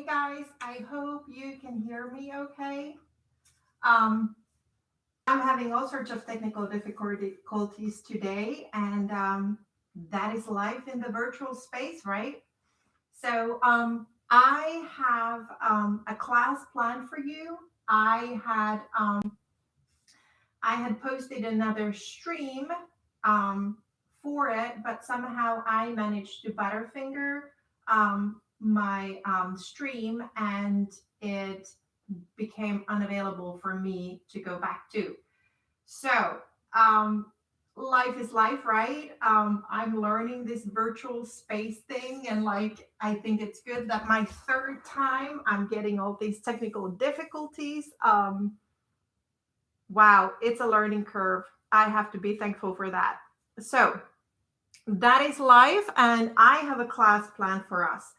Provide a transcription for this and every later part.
Hey guys, I hope you can hear me okay. Um, I'm having all sorts of technical difficulties today, and that is life in the virtual space, right? I have a class planned for you. I had posted another stream um, for it, but somehow I managed to butterfinger my stream, and it became unavailable for me to go back to. So, um, life is life, right? I'm learning this virtual space thing, and like, I think it's good that my third time I'm getting all these technical difficulties. Wow, it's a learning curve. I have to be thankful for that. So, that is life, and I have a class planned for us.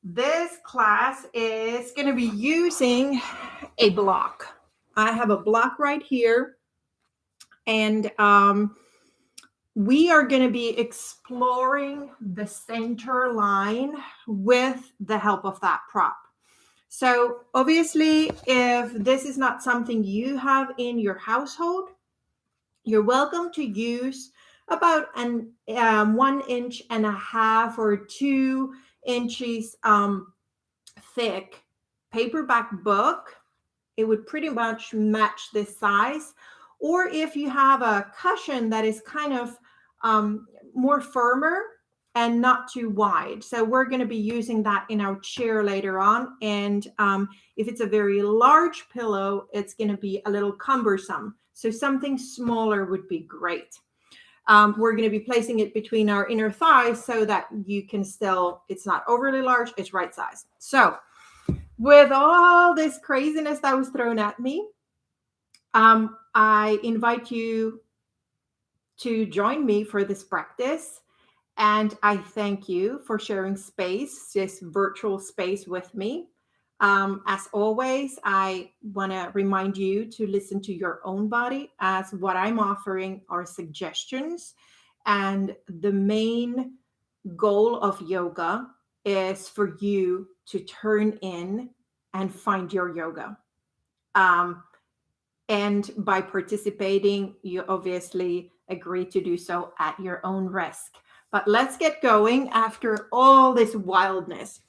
This class is going to be using a block. I have a block right here, and we are going to be exploring the center line with the help of that prop. So obviously, if this is not something you have in your household, you're welcome to use about an 1.5 inch or 2 inches thick paperback book. It would pretty much match this size. Or if you have a cushion that is kind of more firmer and not too wide. So we're going to be using that in our chair later on. And if it's a very large pillow, it's going to be a little cumbersome. So something smaller would be great. We're going to be placing it between our inner thighs so that you can still, it's not overly large, it's right size. So with all this craziness that was thrown at me, I invite you to join me for this practice. And I thank you for sharing space, this virtual space with me. As always, I want to remind you to listen to your own body, as what I'm offering are suggestions. And the main goal of yoga is for you to turn in and find your yoga. And by participating, you obviously agree to do so at your own risk. But let's get going after all this wildness.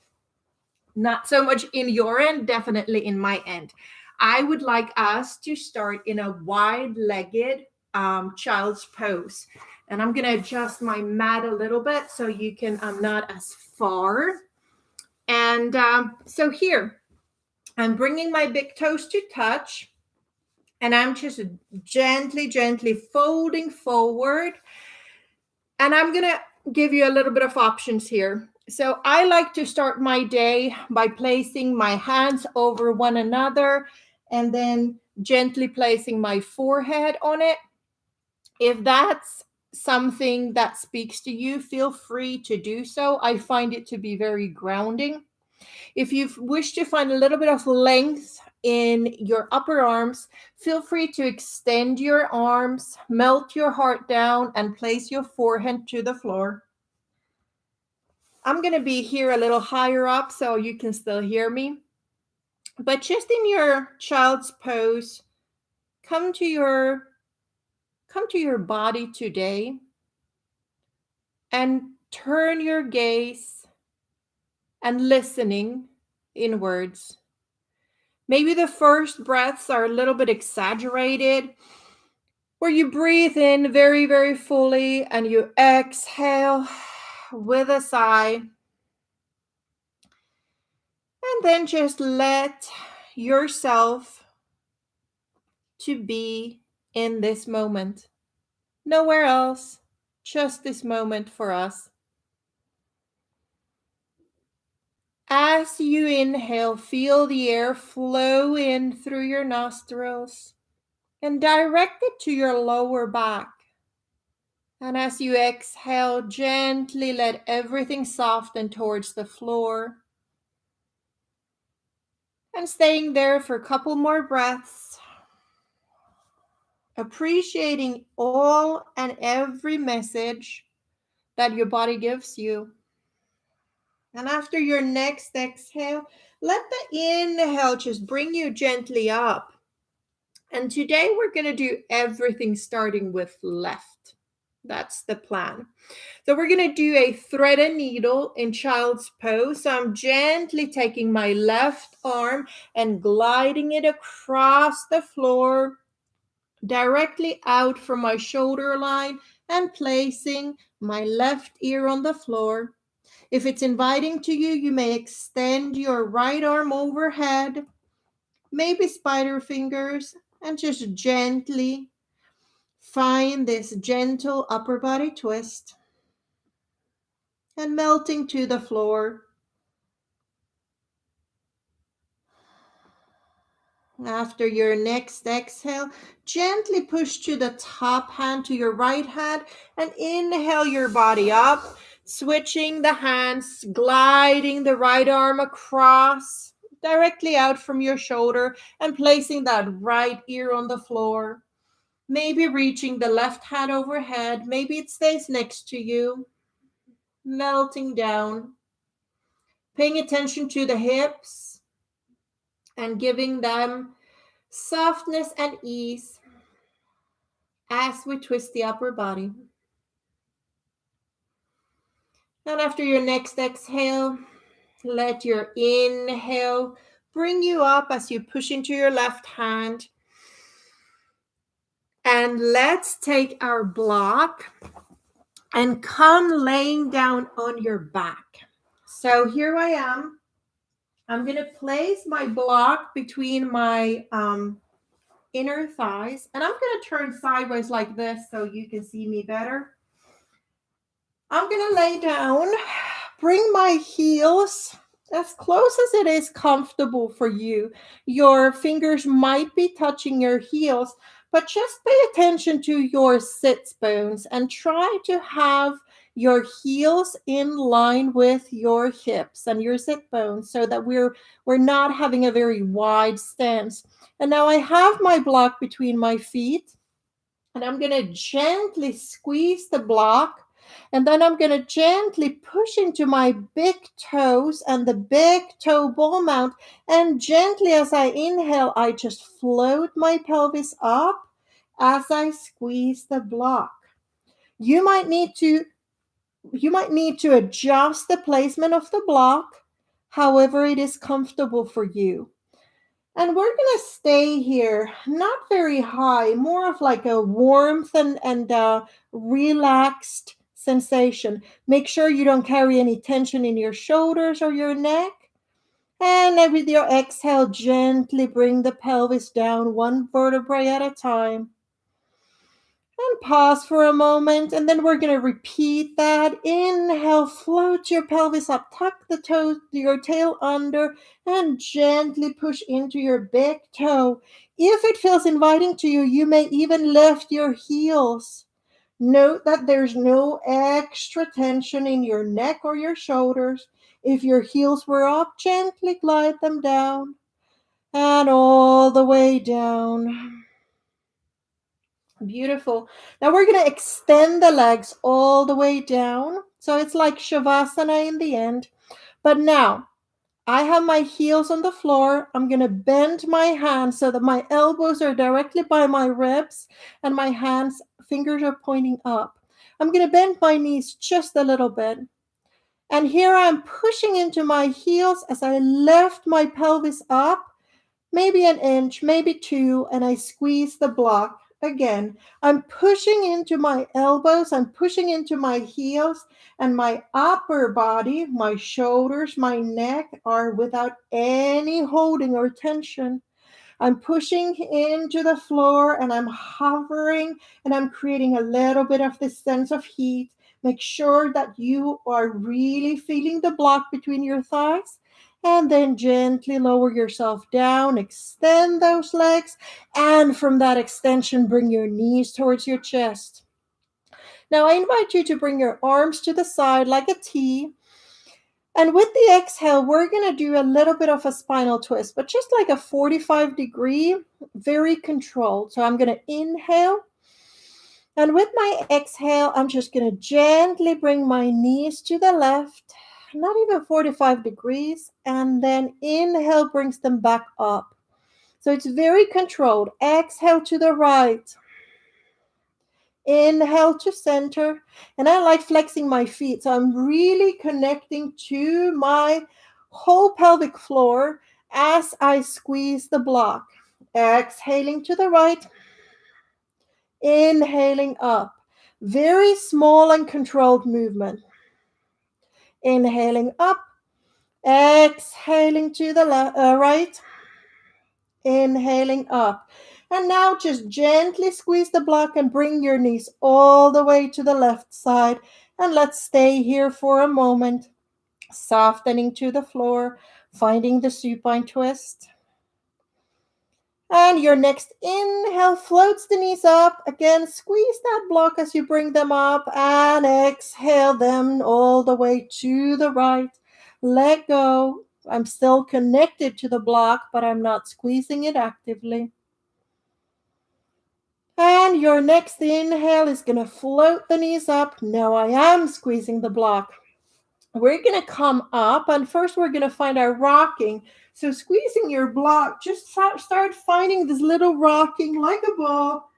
Not so much in your end, definitely in my end. I would like us to start in a wide-legged child's pose. And I'm going to adjust my mat a little bit so you can, I'm not as far. And so here, I'm bringing my big toes to touch. And I'm just gently folding forward. And I'm going to give you a little bit of options here. So I like to start my day by placing my hands over one another and then gently placing my forehead on it. If that's something that speaks to you, feel free to do so. I find it to be very grounding. If you wish to find a little bit of length in your upper arms, feel free to extend your arms, melt your heart down, and place your forehead to the floor. I'm going to be here a little higher up so you can still hear me. But just in your child's pose, come to your body today and turn your gaze and listening inwards. Maybe the first breaths are a little bit exaggerated, where you breathe in very, very fully and you exhale with a sigh. And then just let yourself to be in this moment. Nowhere else, just this moment for us. As you inhale, feel the air flow in through your nostrils and direct it to your lower back. And as you exhale, gently let everything soften towards the floor. And staying there for a couple more breaths, appreciating all and every message that your body gives you. And after your next exhale, let the inhale just bring you gently up. And today we're going to do everything starting with left. That's the plan. So we're going to do a thread and needle in child's pose. So I'm gently taking my left arm and gliding it across the floor, directly out from my shoulder line, and placing my left ear on the floor. If it's inviting to you, you may extend your right arm overhead, maybe spider fingers, and just gently find this gentle upper body twist and melting to the floor. After your next exhale, gently push to the top hand to your right hand and inhale your body up, switching the hands, gliding the right arm across, directly out from your shoulder and placing that right ear on the floor. Maybe reaching the left hand overhead. Maybe it stays next to you, melting down. Paying attention to the hips and giving them softness and ease as we twist the upper body. And after your next exhale, let your inhale bring you up as you push into your left hand. And let's take our block and come laying down on your back. So here I am. I'm going to place my block between my inner thighs, and I'm going to turn sideways like this so you can see me better. I'm going to lay down, bring my heels as close as it is comfortable for you. Your fingers might be touching your heels, but just pay attention to your sits bones and try to have your heels in line with your hips and your sit bones so that we're not having a very wide stance. And now I have my block between my feet, and I'm going to gently squeeze the block. And then I'm going to gently push into my big toes and the big toe ball mount. And gently as I inhale, I just float my pelvis up as I squeeze the block. You might need to adjust the placement of the block, however it is comfortable for you. And we're going to stay here, not very high, more of like a warmth and relaxed sensation. Make sure you don't carry any tension in your shoulders or your neck. And with your exhale, gently bring the pelvis down one vertebrae at a time. And pause for a moment, and then we're going to repeat that. Inhale, float your pelvis up, tuck the toes, your tail under, and gently push into your big toe. If it feels inviting to you, you may even lift your heels. Note that there's no extra tension in your neck or your shoulders. If your heels were up, gently glide them down and all the way down. Beautiful. Now we're going to extend the legs all the way down. So it's like Shavasana in the end. But now I have my heels on the floor. I'm going to bend my hands so that my elbows are directly by my ribs and my fingers are pointing up. I'm going to bend my knees just a little bit. And here I'm pushing into my heels as I lift my pelvis up, maybe an inch, maybe 2, and I squeeze the block. Again, I'm pushing into my elbows, I'm pushing into my heels, and my upper body, my shoulders, my neck are without any holding or tension. I'm pushing into the floor and I'm hovering and I'm creating a little bit of this sense of heat. Make sure that you are really feeling the block between your thighs. And then gently lower yourself down, extend those legs, and from that extension, bring your knees towards your chest. Now, I invite you to bring your arms to the side like a T. And with the exhale, we're going to do a little bit of a spinal twist, but just like a 45-degree, very controlled. So I'm going to inhale. And with my exhale, I'm just going to gently bring my knees to the left not even 45 degrees. And then inhale brings them back up. So it's very controlled. Exhale to the right. Inhale to center. And I like flexing my feet. So I'm really connecting to my whole pelvic floor as I squeeze the block. Exhaling to the right. Inhaling up. Very small and controlled movement. Inhaling up. Exhaling to the right. Inhaling up. And now just gently squeeze the block and bring your knees all the way to the left side. And let's stay here for a moment. Softening to the floor, finding the supine twist. And your next inhale floats the knees up. Again, squeeze that block as you bring them up. And exhale them all the way to the right. Let go. I'm still connected to the block, but I'm not squeezing it actively. And your next inhale is going to float the knees up. Now I am squeezing the block. We're going to come up, and first we're going to find our rocking. So squeezing your block, just start finding this little rocking like a ball,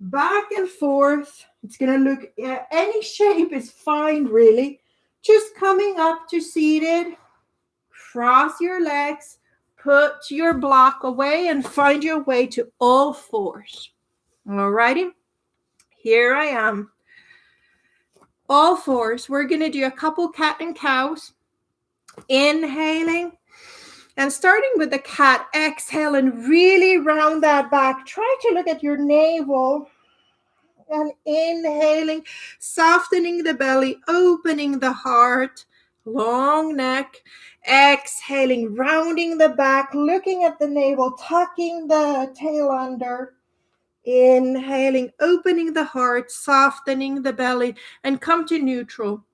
back and forth. It's going to look, any shape is fine, really. Just coming up to seated. Cross your legs, put your block away, and find your way to all fours. Alrighty, here I am. All fours. We're going to do a couple cat and cows. Inhaling and starting with the cat. Exhale and really round that back. Try to look at your navel. And inhaling, softening the belly, opening the heart, long neck. Exhaling, rounding the back, looking at the navel, tucking the tail under. Inhaling, opening the heart, softening the belly, and come to neutral.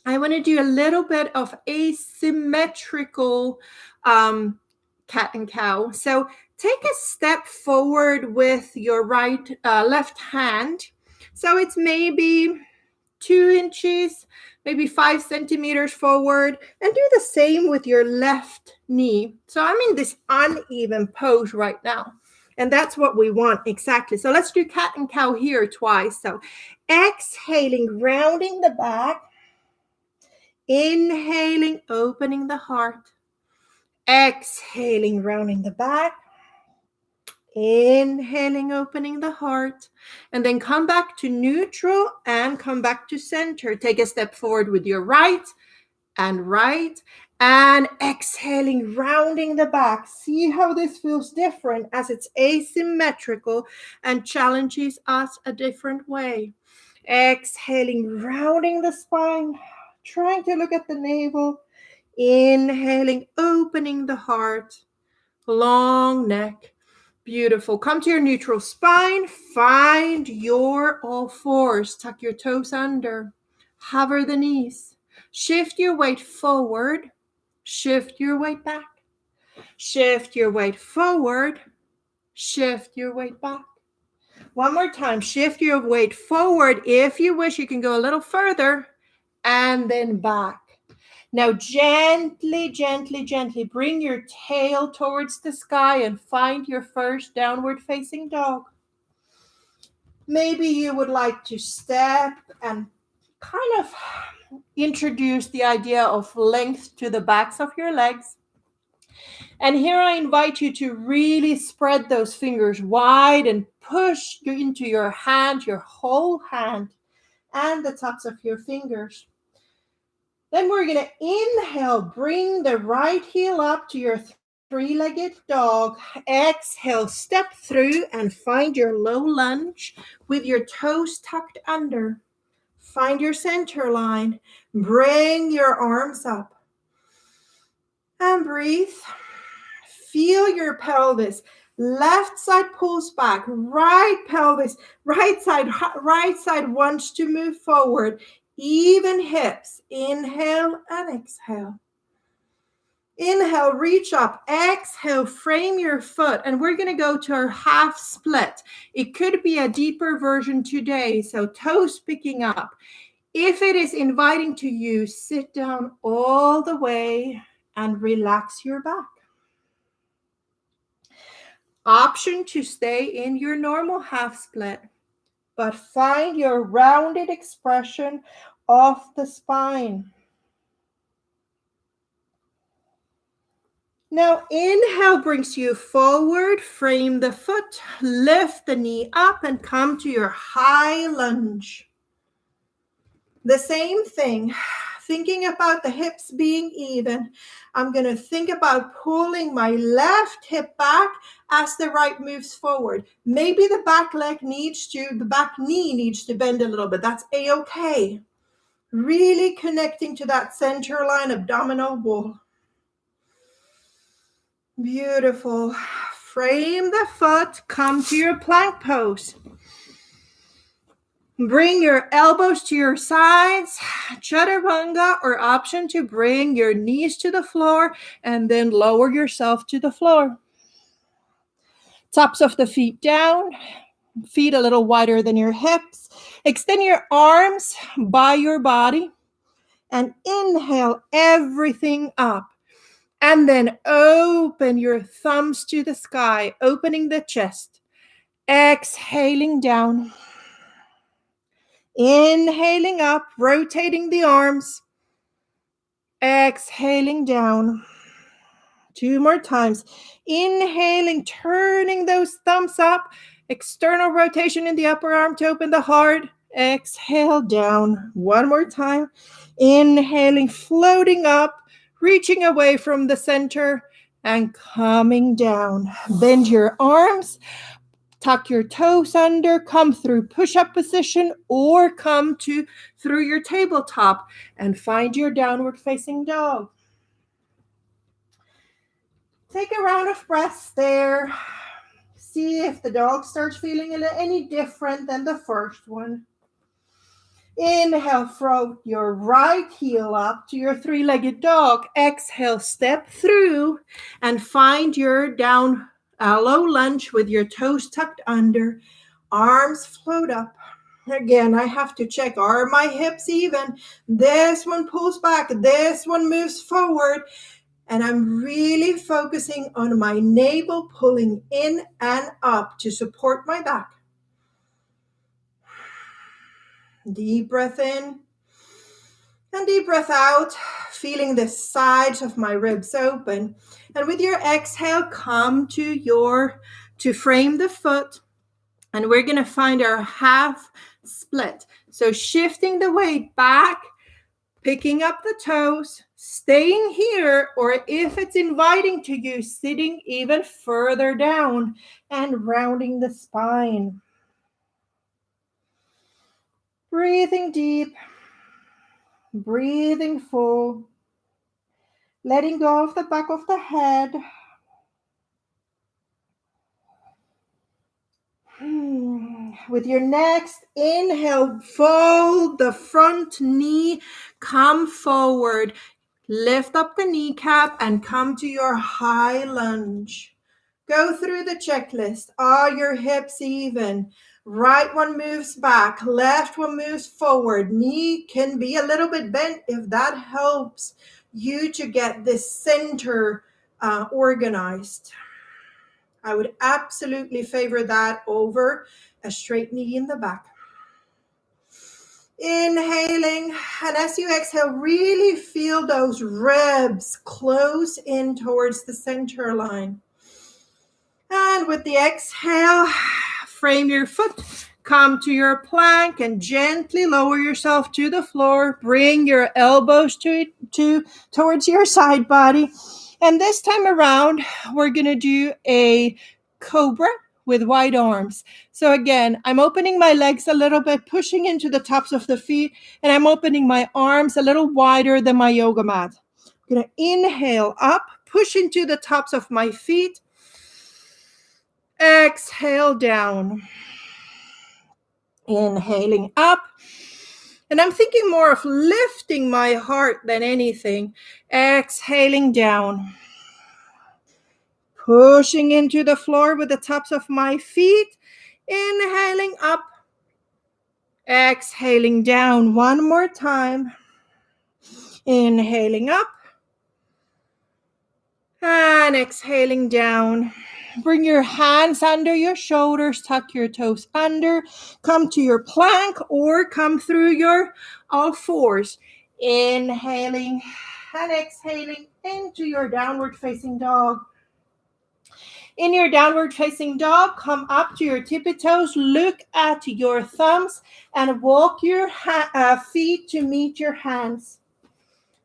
I want to do a little bit of asymmetrical cat and cow. So take a step forward with your left hand. So it's maybe 2 inches, maybe 5 centimeters forward, and do the same with your left knee. So I'm in this uneven pose right now. And that's what we want exactly. So let's do cat and cow here twice. So exhaling, rounding the back. Inhaling, opening the heart. Exhaling, rounding the back. Inhaling, opening the heart. And then come back to neutral and come back to center. Take a step forward with your right. And exhaling, rounding the back. See how this feels different as it's asymmetrical and challenges us a different way. Exhaling, rounding the spine, trying to look at the navel. Inhaling, opening the heart, long neck. Beautiful. Come to your neutral spine. Find your all fours. Tuck your toes under. Hover the knees. Shift your weight forward. Shift your weight back. Shift your weight forward. Shift your weight back. One more time. Shift your weight forward. If you wish, you can go a little further and then back. Now gently, gently, gently bring your tail towards the sky and find your first downward facing dog. Maybe you would like to step and kind of introduce the idea of length to the backs of your legs. And here I invite you to really spread those fingers wide and push into your hand, your whole hand, and the tops of your fingers. Then we're going to inhale, bring the right heel up to your three-legged dog. Exhale, step through and find your low lunge with your toes tucked under. Find your center line. Bring your arms up. And breathe. Feel your pelvis. Left side pulls back. Right pelvis. Right side wants to move forward. Even hips. Inhale and exhale. Inhale, reach up. Exhale, frame your foot. And we're going to go to our half split. It could be a deeper version today. So toes picking up. If it is inviting to you, sit down all the way and relax your back. Option to stay in your normal half split, but find your rounded expression of the spine. Now, inhale brings you forward, frame the foot, lift the knee up, and come to your high lunge. The same thing, thinking about the hips being even. I'm going to think about pulling my left hip back as the right moves forward. Maybe the back knee needs to bend a little bit. That's a-okay. Really connecting to that center line abdominal wall. Beautiful. Frame the foot, come to your plank pose. Bring your elbows to your sides, chaturanga, or option to bring your knees to the floor and then lower yourself to the floor. Tops of the feet down, feet a little wider than your hips. Extend your arms by your body and inhale everything up. And then open your thumbs to the sky, opening the chest. Exhaling down. Inhaling up, rotating the arms. Exhaling down. 2 more times. Inhaling, turning those thumbs up. External rotation in the upper arm to open the heart. Exhale down. 1 more time. Inhaling, floating up. Reaching away from the center and coming down. Bend your arms, tuck your toes under, come through push-up position or come through your tabletop and find your downward facing dog. Take a round of breaths there. See if the dog starts feeling any different than the first one. Inhale, throw your right heel up to your three-legged dog. Exhale, step through and find your down low lunge with your toes tucked under. Arms float up. Again, I have to check, are my hips even? This one pulls back. This one moves forward. And I'm really focusing on my navel pulling in and up to support my back. Deep breath in and deep breath out, feeling the sides of my ribs open. And with your exhale, come to frame the foot. And we're going to find our half split. So shifting the weight back, picking up the toes, staying here, or if it's inviting to you, sitting even further down and rounding the spine. Breathing deep, breathing full, letting go of the back of the head. With your next inhale, fold the front knee, come forward, lift up the kneecap and come to your high lunge. Go through the checklist. Are your hips even? Right one moves back, left one moves forward. Knee can be a little bit bent if that helps you to get this center organized. I would absolutely favor that over a straight knee in the back. Inhaling, and as you exhale, really feel those ribs close in towards the center line. And with the exhale, frame your foot, come to your plank and gently lower yourself to the floor. Bring your elbows towards your side body. And this time around, we're going to do a cobra with wide arms. So again, I'm opening my legs a little bit, pushing into the tops of the feet, and I'm opening my arms a little wider than my yoga mat. I'm going to inhale up, push into the tops of my feet. Exhale down. Inhaling up. And I'm thinking more of lifting my heart than anything. Exhaling down. Pushing into the floor with the tops of my feet. Inhaling up. Exhaling down one more time. Inhaling up. And exhaling down. Bring your hands under your shoulders, tuck your toes under, come to your plank or come through your all fours. Inhaling and exhaling into your downward facing dog. In your downward facing dog, come up to your tippy toes, look at your thumbs, and walk your feet to meet your hands.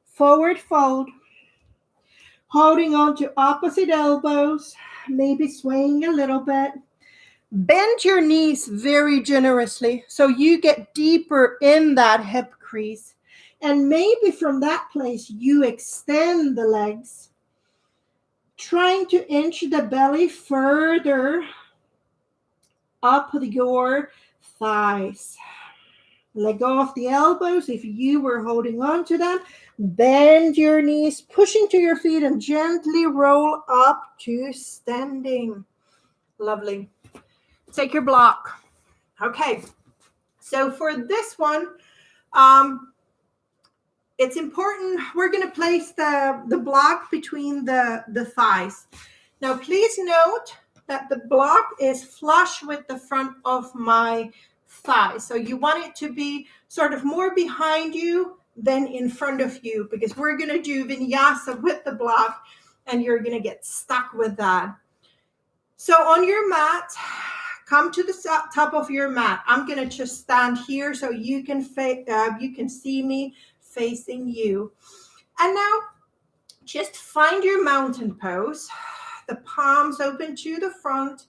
Forward fold. Holding on to opposite elbows, maybe swaying a little bit. Bend your knees very generously so you get deeper in that hip crease. And maybe from that place, you extend the legs, trying to inch the belly further up your thighs. Let go of the elbows if you were holding on to them. Bend your knees, push into your feet, and gently roll up to standing. Lovely. Take your block. Okay. So for this one, it's important. We're going to place the block between the thighs. Now, please note that the block is flush with the front of my thigh. So you want it to be sort of more behind you than in front of you, because we're going to do vinyasa with the block and you're going to get stuck with that. So on your mat, come to the top of your mat. I'm going to just stand here so you can see me facing you. And now just find your mountain pose, the palms open to the front,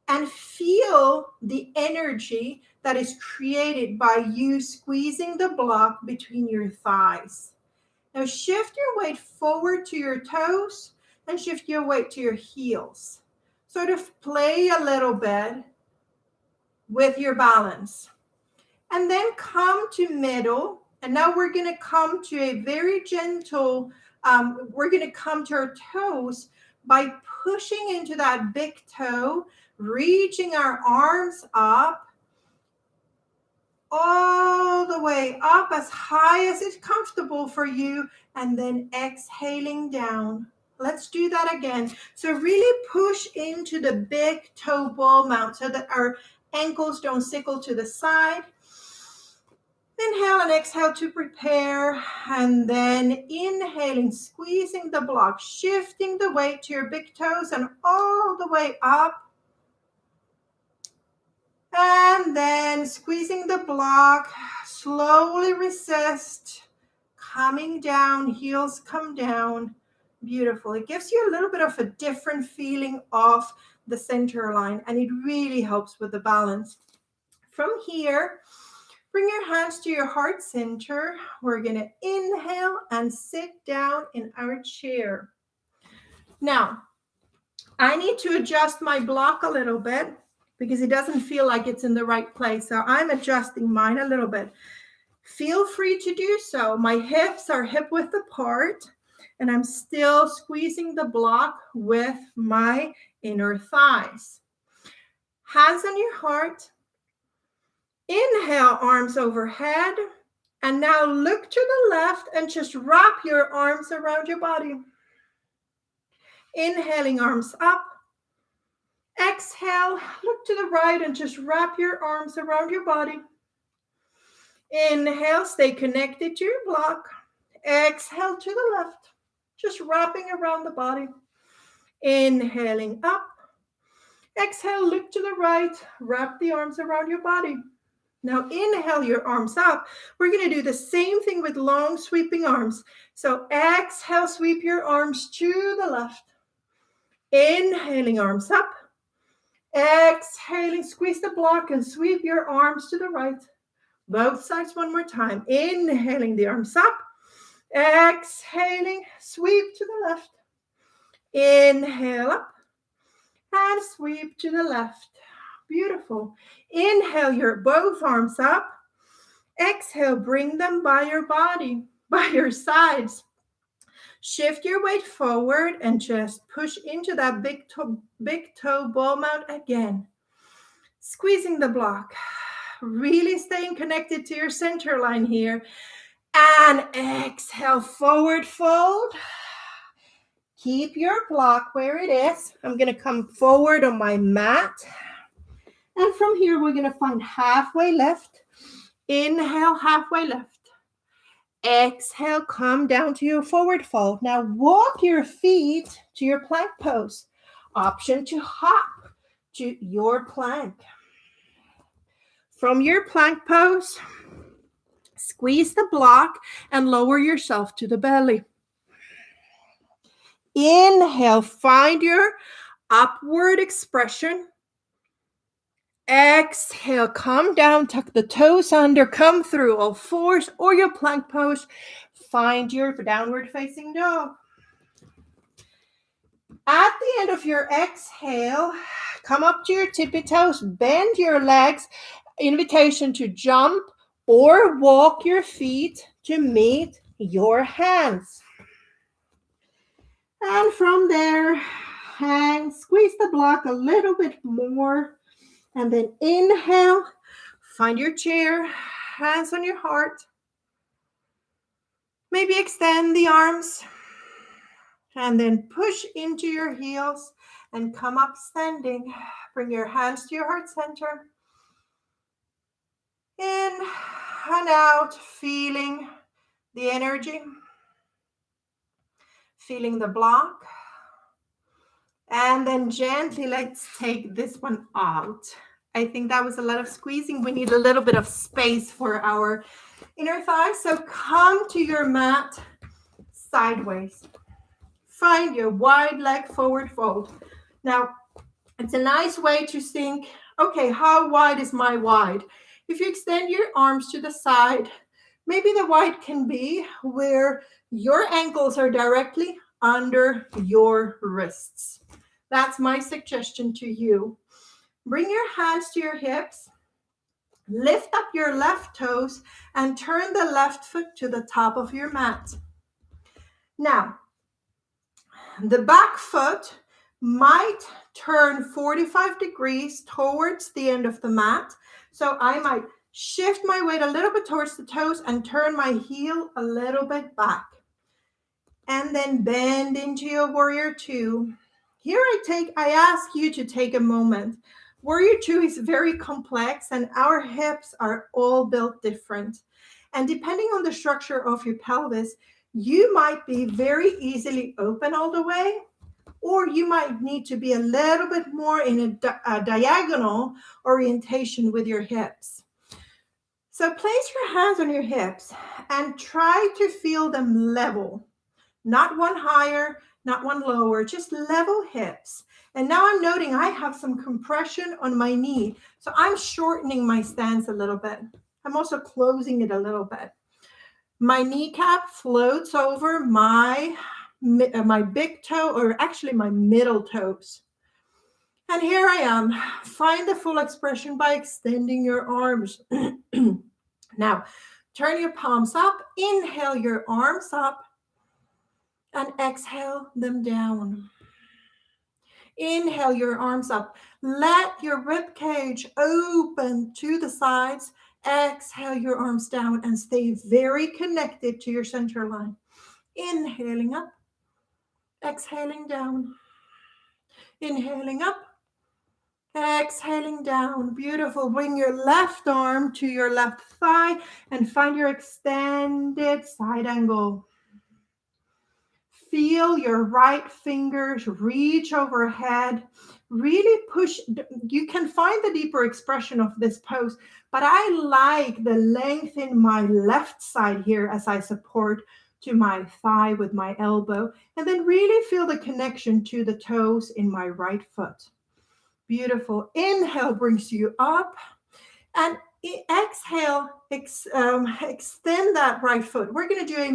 and feel the energy that is created by you squeezing the block between your thighs. Now shift your weight forward to your toes and shift your weight to your heels. Sort of play a little bit with your balance. And then come to middle. And now we're going to come to a very gentle, we're going to come to our toes by pushing into that big toe, reaching our arms up, all the way up as high as it's comfortable for you, and then exhaling down. Let's do that again. So really push into the big toe ball mount so that our ankles don't sickle to the side. Inhale and exhale to prepare, and then inhaling, squeezing the block, shifting the weight to your big toes and all the way up. And then squeezing the block, slowly resist, coming down, heels come down. Beautiful. It gives you a little bit of a different feeling of the center line, and it really helps with the balance. From here, bring your hands to your heart center. We're going to inhale and sit down in our chair. Now, I need to adjust my block a little bit because it doesn't feel like it's in the right place. So I'm adjusting mine a little bit. Feel free to do so. My hips are hip width apart, and I'm still squeezing the block with my inner thighs. Hands on your heart. Inhale, arms overhead. And now look to the left and just wrap your arms around your body. Inhaling, arms up. Exhale, look to the right and just wrap your arms around your body. Inhale, stay connected to your block. Exhale to the left, just wrapping around the body. Inhaling up. Exhale, look to the right, wrap the arms around your body. Now inhale your arms up. We're going to do the same thing with long sweeping arms. So exhale, sweep your arms to the left. Inhaling, arms up. Exhaling, squeeze the block and sweep your arms to the right. Both sides one more time. Inhaling the arms up. Exhaling, sweep to the left. Inhale up and sweep to the left. Beautiful. Inhale your both arms up. Exhale, bring them by your body, by your sides. Shift your weight forward and just push into that big toe ball mount again. Squeezing the block. Really staying connected to your center line here. And exhale, forward fold. Keep your block where it is. I'm going to come forward on my mat. And from here, we're going to find halfway lift. Inhale, halfway lift. Exhale, come down to your forward fold. Now walk your feet to your plank pose. Option to hop to your plank. From your plank pose, squeeze the block and lower yourself to the belly. Inhale, find your upward expression. Exhale, come down, tuck the toes under, come through all fours or your plank pose. Find your downward facing dog. At the end of your exhale, come up to your tippy toes, bend your legs, invitation to jump or walk your feet to meet your hands. And from there, hang, squeeze the block a little bit more. And then inhale, find your chair, hands on your heart. Maybe extend the arms. And then push into your heels and come up standing. Bring your hands to your heart center. In and out, feeling the energy. Feeling the block. And then gently, let's take this one out. I think that was a lot of squeezing. We need a little bit of space for our inner thighs. So come to your mat sideways. Find your wide leg forward fold. Now, it's a nice way to think, okay, how wide is my wide? If you extend your arms to the side, maybe the wide can be where your ankles are directly under your wrists. That's my suggestion to you. Bring your hands to your hips. Lift up your left toes and turn the left foot to the top of your mat. Now, the back foot might turn 45 degrees towards the end of the mat. So I might shift my weight a little bit towards the toes and turn my heel a little bit back. And then bend into your warrior two. Here I ask you to take a moment. Warrior two is very complex and our hips are all built different. And depending on the structure of your pelvis, you might be very easily open all the way, or you might need to be a little bit more in a diagonal orientation with your hips. So place your hands on your hips and try to feel them level. Not one higher, not one lower, just level hips. And now I'm noting I have some compression on my knee. So I'm shortening my stance a little bit. I'm also closing it a little bit. My kneecap floats over my big toe, or actually my middle toes. And here I am. Find the full expression by extending your arms. Now, turn your palms up. Inhale your arms up. And exhale them down. Inhale your arms up. Let your rib cage open to the sides. Exhale your arms down and stay very connected to your center line. Inhaling up. Exhaling down. Inhaling up. Exhaling down. Beautiful. Bring your left arm to your left thigh and find your extended side angle. Feel your right fingers reach overhead. Really push. You can find the deeper expression of this pose, but I like the length in my left side here as I support to my thigh with my elbow, and then really feel the connection to the toes in my right foot. Beautiful. Inhale brings you up, and exhale, extend that right foot. We're going to do a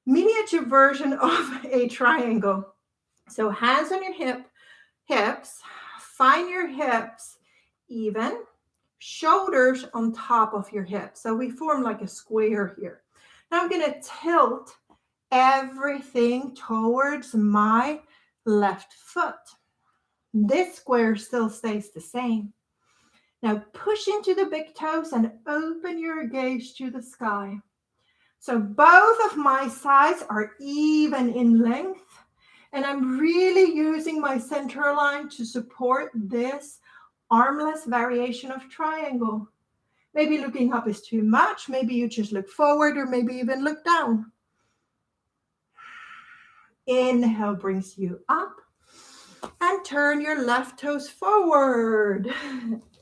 miniature version of a triangle. So hands on your hips, find your hips even, shoulders on top of your hips. So we form like a square here. Now I'm going to tilt everything towards my left foot. This square still stays the same. Now push into the big toes and open your gaze to the sky. So both of my sides are even in length, and I'm really using my center line to support this armless variation of triangle. Maybe looking up is too much. Maybe you just look forward, or maybe even look down. Inhale brings you up, and turn your left toes forward.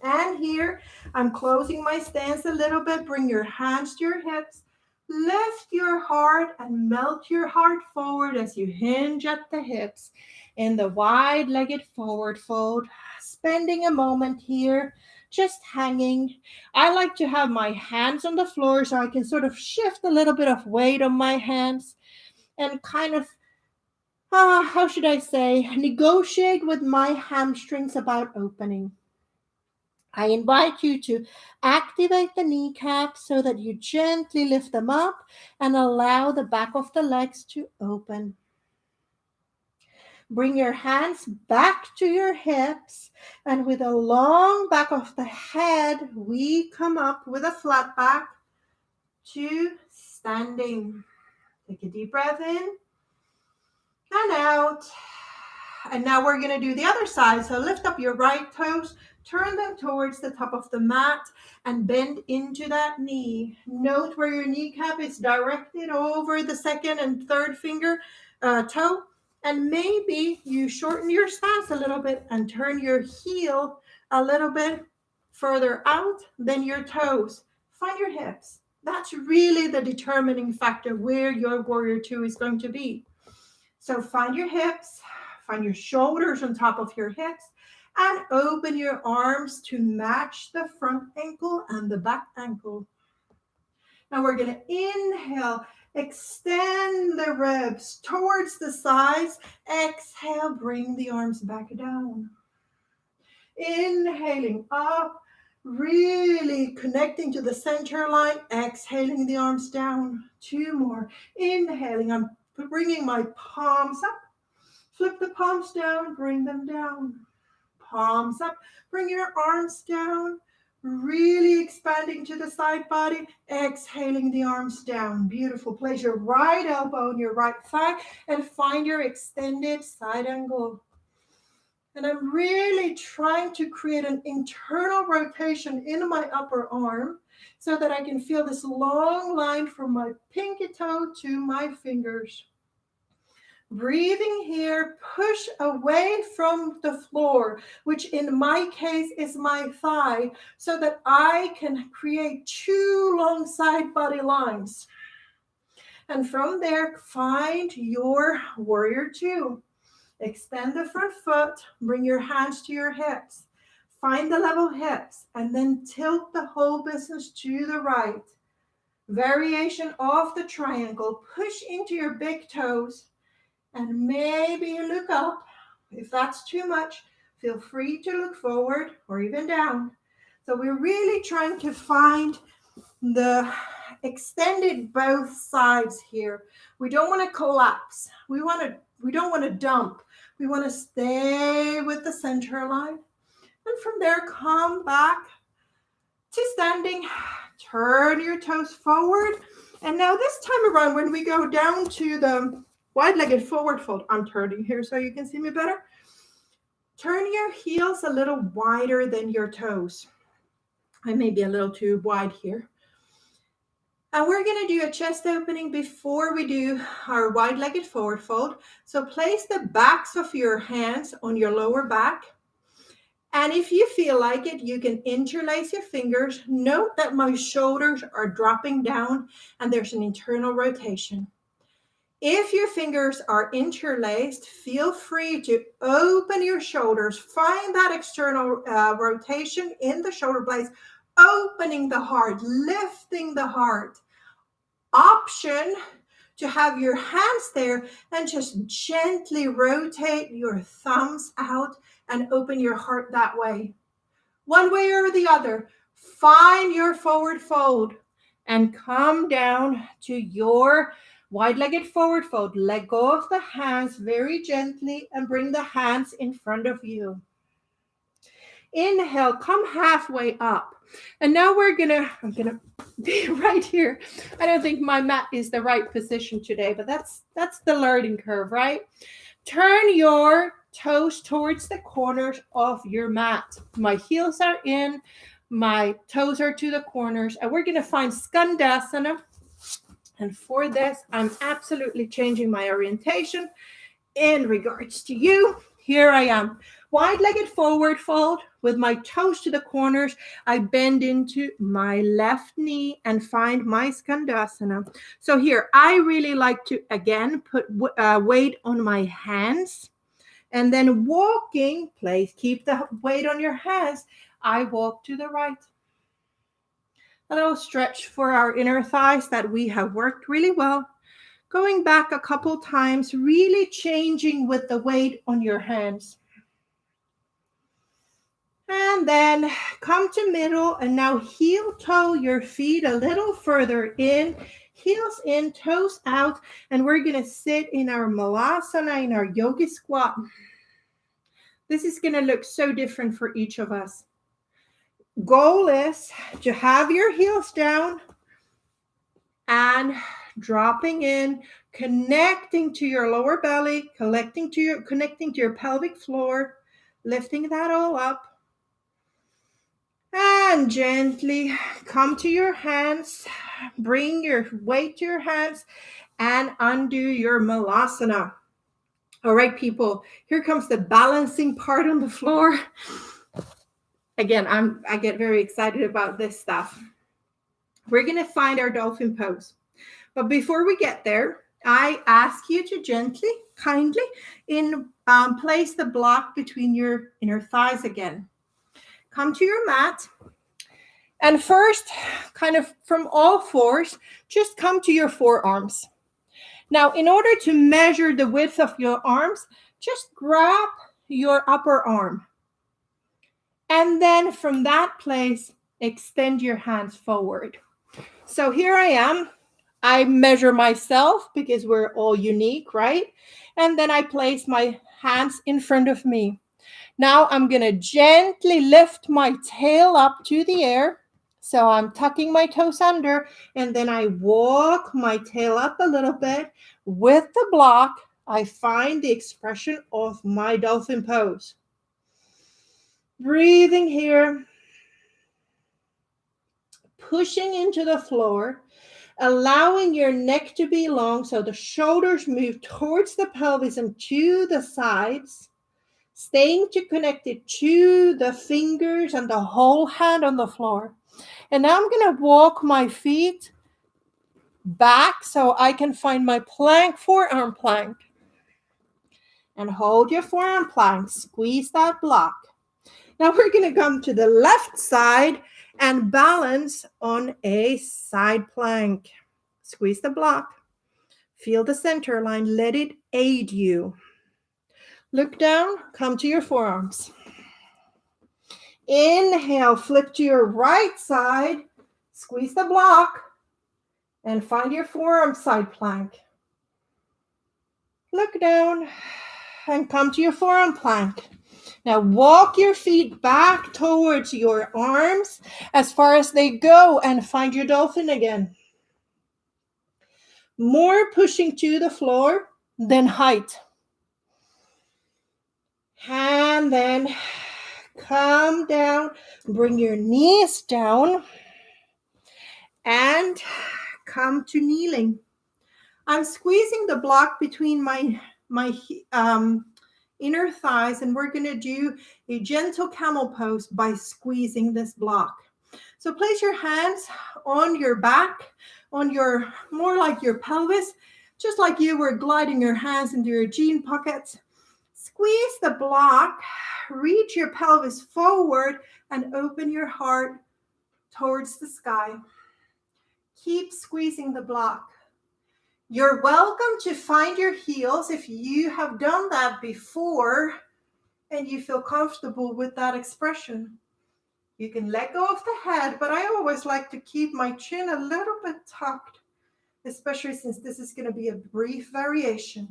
And here, I'm closing my stance a little bit. Bring your hands to your hips. Lift your heart and melt your heart forward as you hinge at the hips in the wide-legged forward fold. Spending a moment here, just hanging. I like to have my hands on the floor so I can sort of shift a little bit of weight on my hands and kind of how should I say, negotiate with my hamstrings about opening. I invite you to activate the kneecaps so that you gently lift them up and allow the back of the legs to open. Bring your hands back to your hips, and with a long back of the head, we come up with a flat back to standing. Take a deep breath in and out. And now we're going to do the other side. So lift up your right toes, turn them towards the top of the mat, and bend into that knee. Note where your kneecap is directed over the second and third finger toe. And maybe you shorten your stance a little bit and turn your heel a little bit further out than your toes. Find your hips. That's really the determining factor where your warrior two is going to be. So find your hips, find your shoulders on top of your hips, and open your arms to match the front ankle and the back ankle. Now we're going to inhale, extend the ribs towards the sides. Exhale, bring the arms back down. Inhaling up, really connecting to the center line. Exhaling the arms down. Two more. Inhaling, I'm bringing my palms up. Flip the palms down, bring them down. Palms up, bring your arms down. Really expanding to the side body. Exhaling the arms down. Beautiful. Place your right elbow on your right thigh and find your extended side angle. And I'm really trying to create an internal rotation in my upper arm so that I can feel this long line from my pinky toe to my fingers. Breathing here, push away from the floor, which in my case is my thigh, so that I can create two long side body lines. And from there, find your warrior two. Extend the front foot, bring your hands to your hips. Find the level hips, and then tilt the whole business to the right. Variation of the triangle. Push into your big toes. And maybe you look up. If that's too much, feel free to look forward or even down. So we're really trying to find the extended both sides here. We don't want to collapse. We don't want to dump. We want to stay with the center line. And from there, come back to standing. Turn your toes forward. And now this time around, when we go down to the wide-legged forward fold, I'm turning here so you can see me better. Turn your heels a little wider than your toes. I may be a little too wide here. And we're going to do a chest opening before we do our wide-legged forward fold. So place the backs of your hands on your lower back. And if you feel like it, you can interlace your fingers. Note that my shoulders are dropping down and there's an internal rotation. If your fingers are interlaced, feel free to open your shoulders. Find that external rotation in the shoulder blades, opening the heart, lifting the heart. Option to have your hands there and just gently rotate your thumbs out and open your heart that way. One way or the other, find your forward fold and come down to your wide-legged forward fold. Let go of the hands very gently and bring the hands in front of you. Inhale, come halfway up. And now I'm gonna be right here. I don't think my mat is the right position today, but that's the learning curve, right? Turn your toes towards the corners of your mat. My heels are in, my toes are to the corners, and we're gonna find Skandasana. And for this, I'm absolutely changing my orientation in regards to you. Here I am, wide-legged forward fold with my toes to the corners. I bend into my left knee and find my Skandasana. So here, I really like to, again, put weight on my hands. And then walking, keep the weight on your hands. I walk to the right. A little stretch for our inner thighs that we have worked really well. Going back a couple times, really changing with the weight on your hands. And then come to middle and now heel toe your feet a little further in, heels in, toes out, and we're going to sit in our Malasana, in our yogi squat. This is going to look so different for each of us. Goal is to have your heels down and dropping in, connecting to your lower belly, connecting to your pelvic floor, lifting that all up. And gently come to your hands, bring your weight to your hands, and undo your Malasana. All right, people, here comes the balancing part on the floor. Again, I get very excited about this stuff. We're going to find our Dolphin Pose. But before we get there, I ask you to gently, kindly, place the block between your inner thighs again. Come to your mat. And first, kind of from all fours, just come to your forearms. Now, in order to measure the width of your arms, just grab your upper arm. And then from that place, extend your hands forward. So here I am. I measure myself because we're all unique, right? And then I place my hands in front of me. Now I'm going to gently lift my tail up to the air. So I'm tucking my toes under, and then I walk my tail up a little bit. With the block, I find the expression of my Dolphin Pose. Breathing here. Pushing into the floor. Allowing your neck to be long so the shoulders move towards the pelvis and to the sides. Staying connected to the fingers and the whole hand on the floor. And now I'm going to walk my feet back so I can find my plank, forearm plank. And hold your forearm plank. Squeeze that block. Now we're going to come to the left side and balance on a side plank. Squeeze the block. Feel the center line. Let it aid you. Look down. Come to your forearms. Inhale. Flip to your right side. Squeeze the block. And find your forearm side plank. Look down. And come to your forearm plank. Now walk your feet back towards your arms as far as they go and find your dolphin again. More pushing to the floor than height. And then come down, bring your knees down and come to kneeling. I'm squeezing the block between my inner thighs, and we're going to do a gentle camel pose by squeezing this block. So place your hands on your back, on your, more like your pelvis, just like you were gliding your hands into your jean pockets. Squeeze the block, reach your pelvis forward, and open your heart towards the sky. Keep squeezing the block. You're welcome to find your heels if you have done that before and you feel comfortable with that expression. You can let go of the head, but I always like to keep my chin a little bit tucked, especially since this is going to be a brief variation.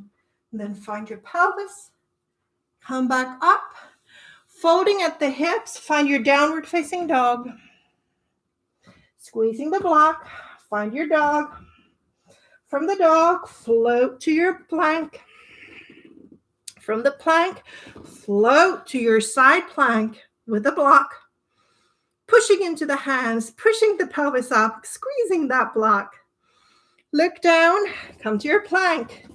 And then find your pelvis, come back up, Folding at the hips, find your downward facing dog. Squeezing the block, find your dog. From the dog, float to your plank. From the plank, float to your side plank with the block. Pushing into the hands, pushing the pelvis up, squeezing that block. Look down, come to your plank.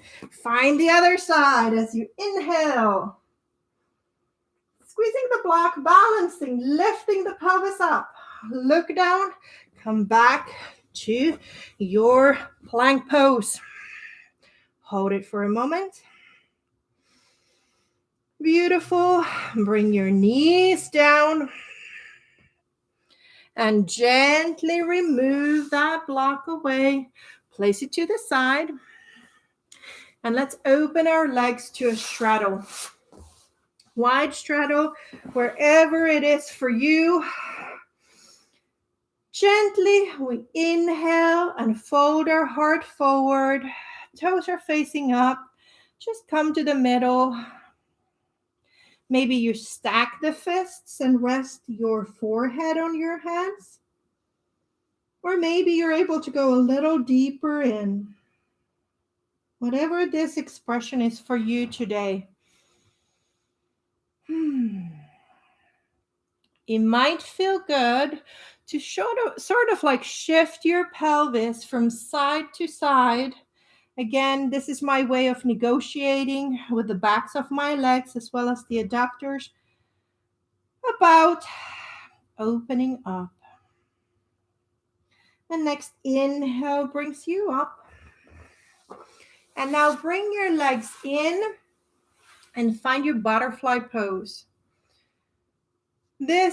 Find the other side as you inhale. Squeezing the block, balancing, lifting the pelvis up. Look down, come back to your plank pose. Hold it for a moment. Beautiful. Bring your knees down and gently remove that block away. Place it to the side. And let's open our legs to a straddle. Wide straddle, wherever it is for you. Gently, we inhale and fold our heart forward. Toes are facing up. Just come to the middle. Maybe you stack the fists and rest your forehead on your hands. Or maybe you're able to go a little deeper in. Whatever this expression is for you today. It might feel good to sort of like shift your pelvis from side to side. Again, this is my way of negotiating with the backs of my legs as well as the adductors about opening up. The next inhale brings you up. And now bring your legs in and find your butterfly pose.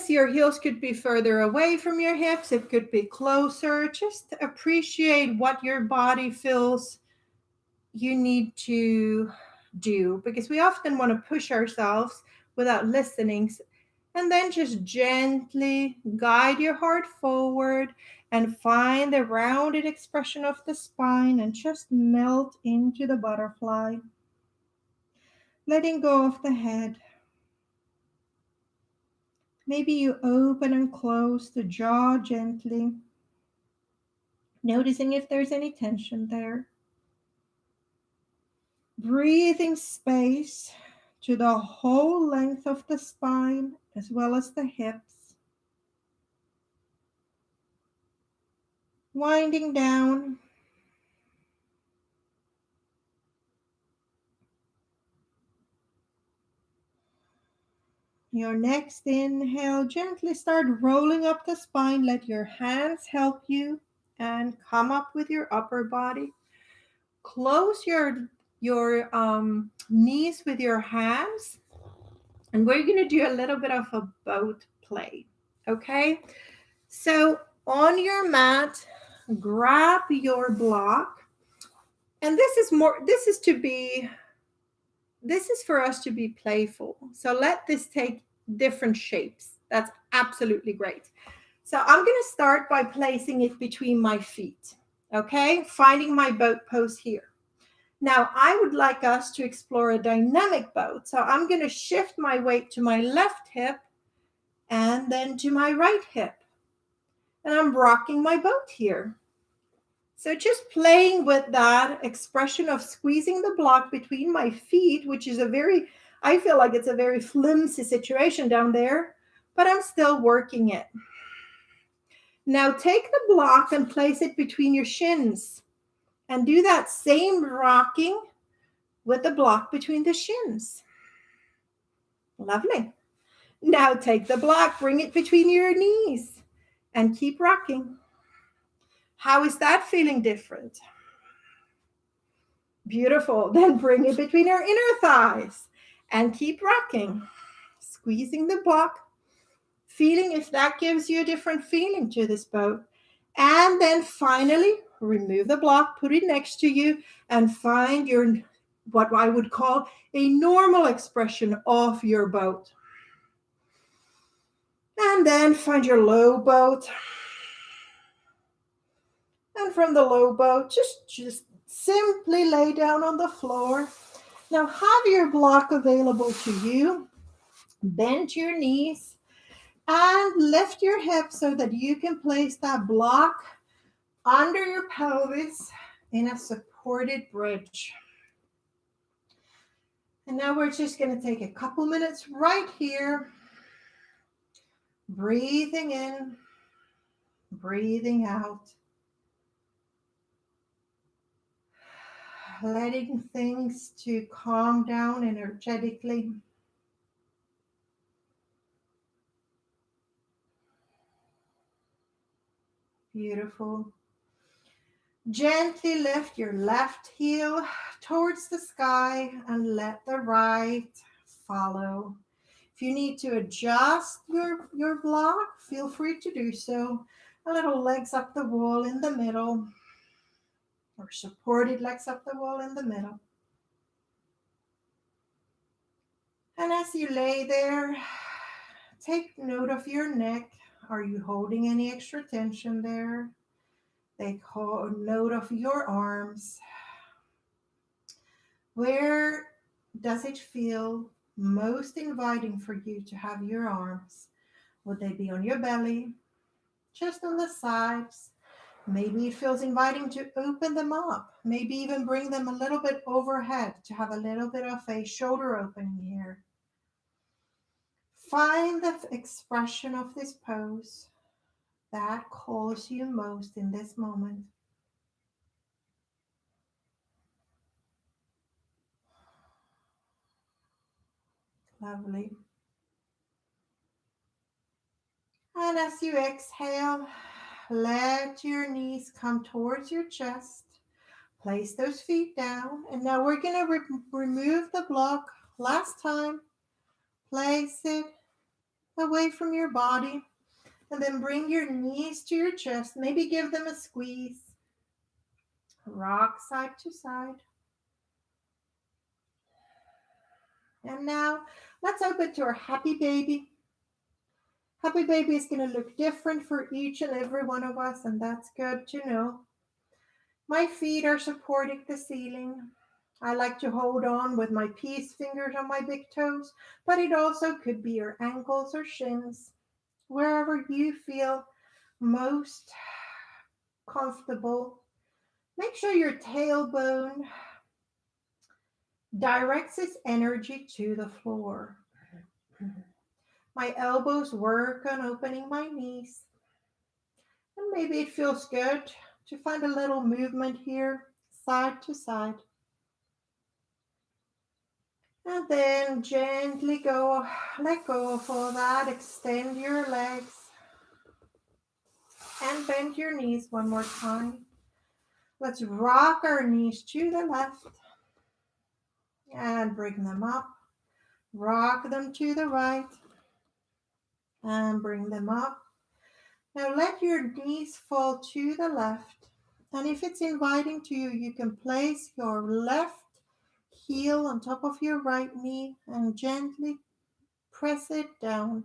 Your heels could be further away from your hips. It could be closer. Just appreciate what your body feels you need to do, because we often want to push ourselves without listening. And then just gently guide your heart forward and find the rounded expression of the spine and just melt into the butterfly. Letting go of the head. Maybe you open and close the jaw gently, noticing if there's any tension there. Breathing space to the whole length of the spine as well as the hips. Winding down. Your next inhale, gently start rolling up the spine. Let your hands help you and come up with your upper body. Close your knees with your hands. And we're going to do a little bit of a boat play. Okay? So on your mat, grab your block. And this is for us to be playful. So let this take different shapes. That's absolutely great. So I'm going to start by placing it between my feet. Okay? Finding my boat pose here. Now, I would like us to explore a dynamic boat. So I'm going to shift my weight to my left hip and then to my right hip. And I'm rocking my boat here. So just playing with that expression of squeezing the block between my feet, which is I feel like it's a very flimsy situation down there, but I'm still working it. Now take the block and place it between your shins and do that same rocking with the block between the shins. Lovely. Now take the block, bring it between your knees and keep rocking. How is that feeling different? Beautiful. Then bring it between your inner thighs and keep rocking. Squeezing the block, feeling if that gives you a different feeling to this boat. And then finally, remove the block, put it next to you, and find what I would call a normal expression of your boat. And then find your low boat. And from the low boat, just simply lay down on the floor. Now have your block available to you. Bend your knees and lift your hips so that you can place that block under your pelvis in a supported bridge. And now we're just going to take a couple minutes right here, breathing in, breathing out, letting things to calm down energetically. Beautiful. Gently lift your left heel towards the sky and let the right follow. If you need to adjust your block, feel free to do so. A little legs up the wall in the middle, or supported legs up the wall in the middle. And as you lay there, take note of your neck. Are you holding any extra tension there? Take note of your arms. Where does it feel most inviting for you to have your arms? Would they be on your belly? Just on the sides? Maybe it feels inviting to open them up. Maybe even bring them a little bit overhead to have a little bit of a shoulder opening here. Find the expression of this pose that calls you most in this moment. Lovely. And as you exhale, let your knees come towards your chest. Place those feet down. And now we're going to remove the block. Last time, place it away from your body. And then bring your knees to your chest. Maybe give them a squeeze. Rock side to side. And now let's open to our happy baby. Happy baby is going to look different for each and every one of us, and that's good to know. My feet are supporting the ceiling. I like to hold on with my peace fingers on my big toes, but it also could be your ankles or shins, wherever you feel most comfortable. Make sure your tailbone directs its energy to the floor. My elbows work on opening my knees. And maybe it feels good to find a little movement here, side to side. And then gently let go of all that. Extend your legs. And bend your knees one more time. Let's rock our knees to the left. And bring them up. Rock them to the right. And bring them up. Now let your knees fall to the left. And if it's inviting to you, you can place your left heel on top of your right knee and gently press it down.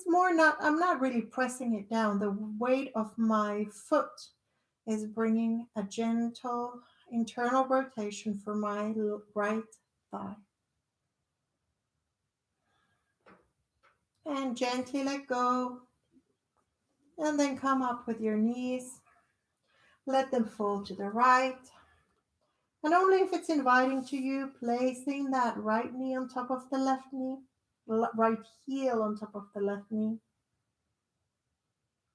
I'm not really pressing it down. The weight of my foot is bringing a gentle internal rotation for my right thigh. And gently let go. And then come up with your knees. Let them fall to the right. And only if it's inviting to you, placing that right knee on top of the left knee, right heel on top of the left knee.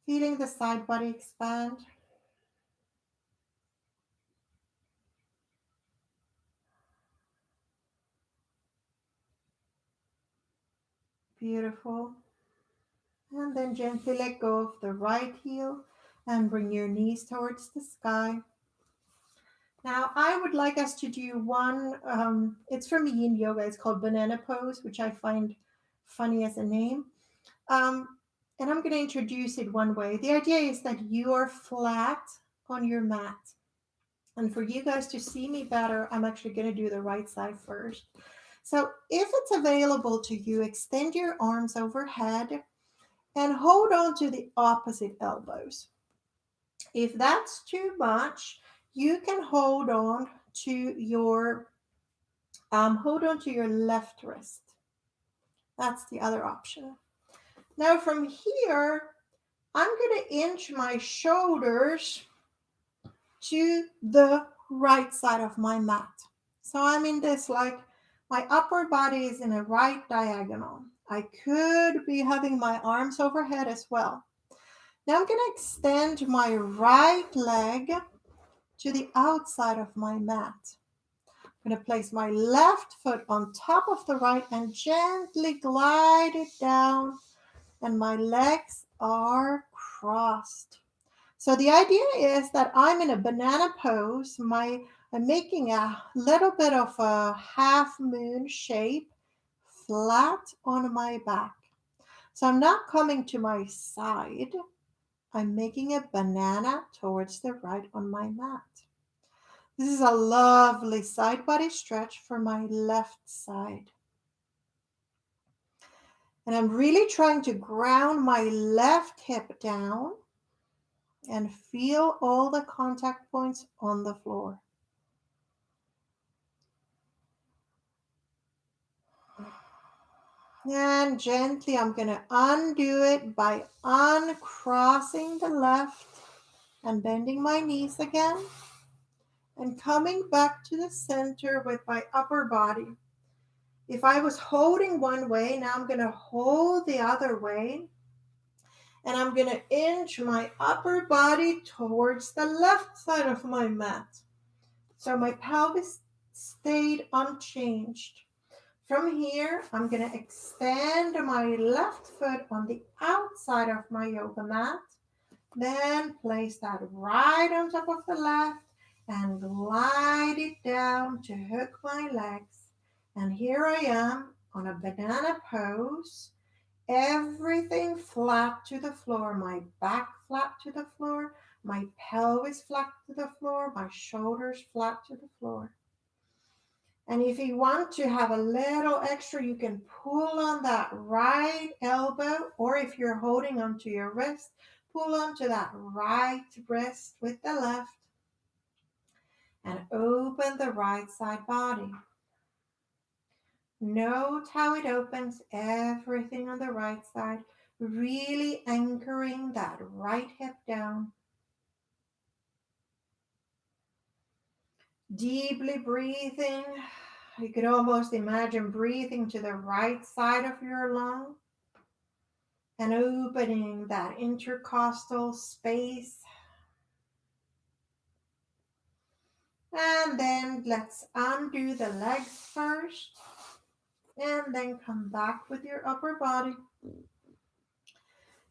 Feeling the side body expand. Beautiful. And then gently let go of the right heel and bring your knees towards the sky. Now, I would like us to do one, it's from yin yoga, it's called banana pose, which I find funny as a name. And I'm going to introduce it one way. The idea is that you are flat on your mat. And for you guys to see me better, I'm actually going to do the right side first. So if it's available to you, extend your arms overhead and hold on to the opposite elbows. If that's too much, you can hold on to your left wrist. That's the other option. Now from here, I'm going to inch my shoulders to the right side of my mat. So I'm in this, like, my upper body is in a right diagonal. I could be having my arms overhead as well. Now I'm going to extend my right leg to the outside of my mat. I'm going to place my left foot on top of the right and gently glide it down, and my legs are crossed. So the idea is that I'm in a banana pose. I'm making a little bit of a half moon shape flat on my back. So I'm not coming to my side. I'm making a banana towards the right on my mat. This is a lovely side body stretch for my left side. And I'm really trying to ground my left hip down and feel all the contact points on the floor. And gently, I'm going to undo it by uncrossing the left and bending my knees again and coming back to the center with my upper body. If I was holding one way, now I'm going to hold the other way. And I'm going to inch my upper body towards the left side of my mat. So my pelvis stayed unchanged. From here, I'm going to extend my left foot on the outside of my yoga mat. Then place that right on top of the left and glide it down to hook my legs. And here I am on a banana pose. Everything flat to the floor, my back flat to the floor, my pelvis flat to the floor, my shoulders flat to the floor. And if you want to have a little extra, you can pull on that right elbow, or if you're holding onto your wrist, pull onto that right wrist with the left and open the right side body. Note how it opens, everything on the right side, really anchoring that right hip down. Deeply breathing. You could almost imagine breathing to the right side of your lung and opening that intercostal space. And then let's undo the legs first. And then come back with your upper body.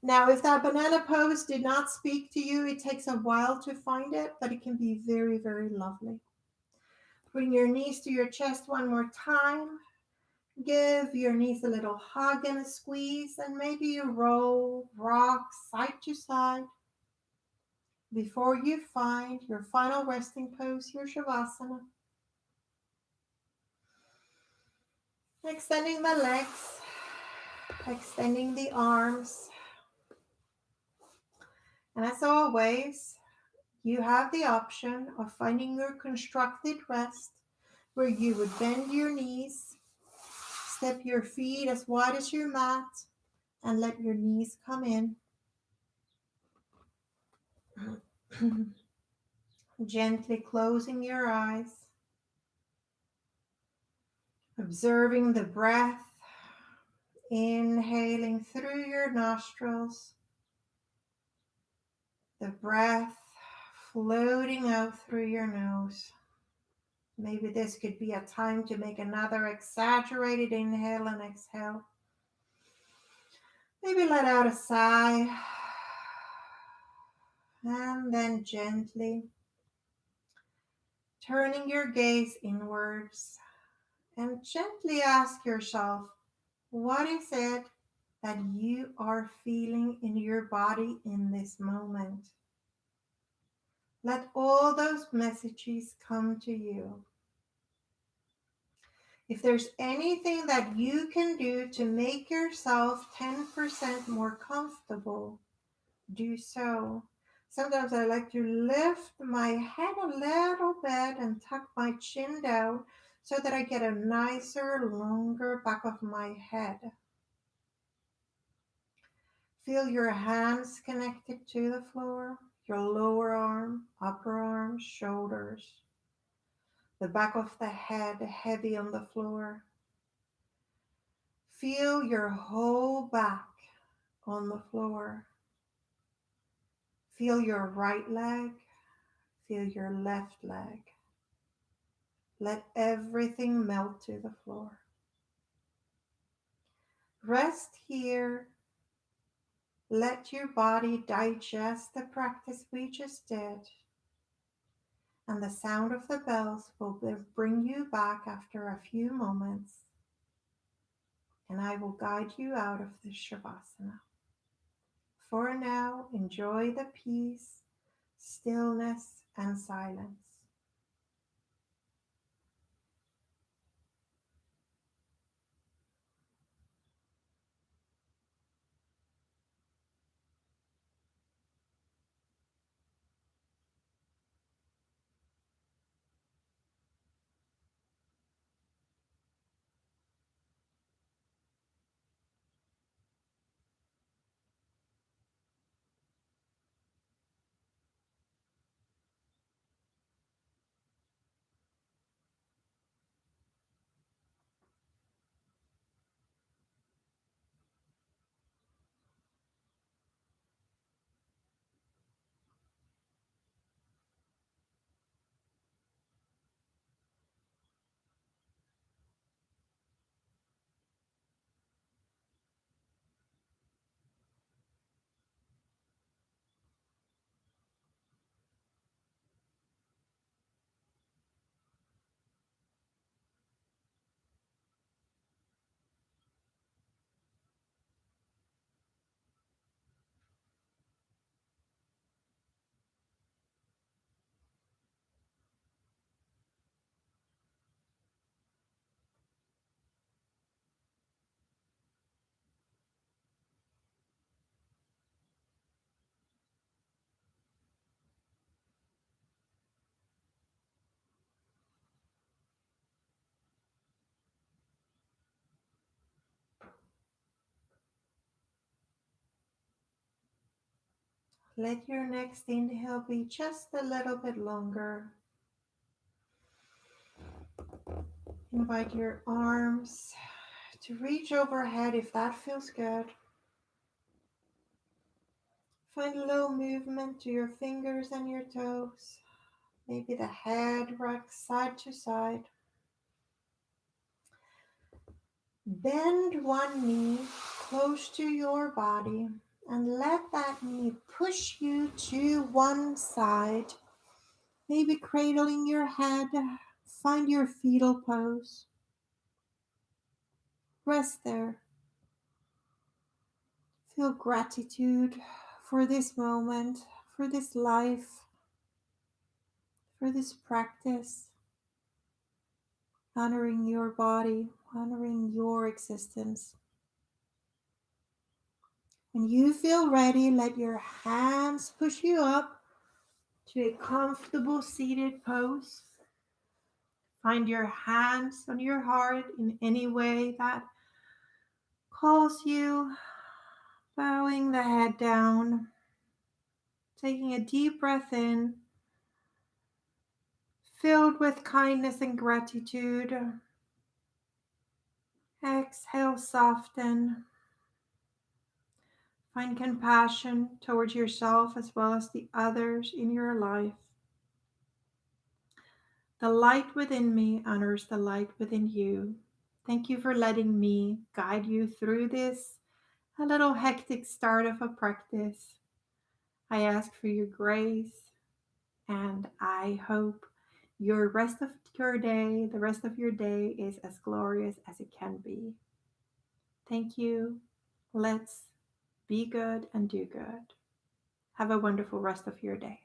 Now, if that banana pose did not speak to you, it takes a while to find it, but it can be very, very lovely. Bring your knees to your chest one more time. Give your knees a little hug and a squeeze, and maybe you roll, rock side to side before you find your final resting pose, your Shavasana. Extending the legs, extending the arms. And as always, you have the option of finding your constructed rest where you would bend your knees, step your feet as wide as your mat, and let your knees come in. Gently closing your eyes, observing the breath, inhaling through your nostrils, the breath floating out through your nose. Maybe this could be a time to make another exaggerated inhale and exhale. Maybe let out a sigh, and then gently turning your gaze inwards and gently ask yourself, what is it that you are feeling in your body in this moment? Let all those messages come to you. If there's anything that you can do to make yourself 10% more comfortable, do so. Sometimes I like to lift my head a little bit and tuck my chin down so that I get a nicer, longer back of my head. Feel your hands connected to the floor, your lower arm, upper arm, shoulders, the back of the head heavy on the floor. Feel your whole back on the floor. Feel your right leg, feel your left leg. Let everything melt to the floor. Rest here. Let your body digest the practice we just did. And the sound of the bells will bring you back after a few moments. And I will guide you out of this Shavasana. For now, enjoy the peace, stillness, and silence. Let your next inhale be just a little bit longer. Invite your arms to reach overhead if that feels good. Find a little movement to your fingers and your toes. Maybe the head rocks side to side. Bend one knee close to your body and let that knee push you to one side. Maybe cradling your head. Find your fetal pose. Rest there. Feel gratitude for this moment, for this life, for this practice. Honoring your body, honoring your existence. When you feel ready, let your hands push you up to a comfortable seated pose. Find your hands on your heart in any way that calls you, bowing the head down, taking a deep breath in, filled with kindness and gratitude. Exhale, soften. Find compassion towards yourself as well as the others in your life. The light within me honors the light within you. Thank you for letting me guide you through this a little hectic start of a practice. I ask for your grace and I hope your rest of your day, the rest of your day is as glorious as it can be. Thank you. Let's be good and do good. Have a wonderful rest of your day.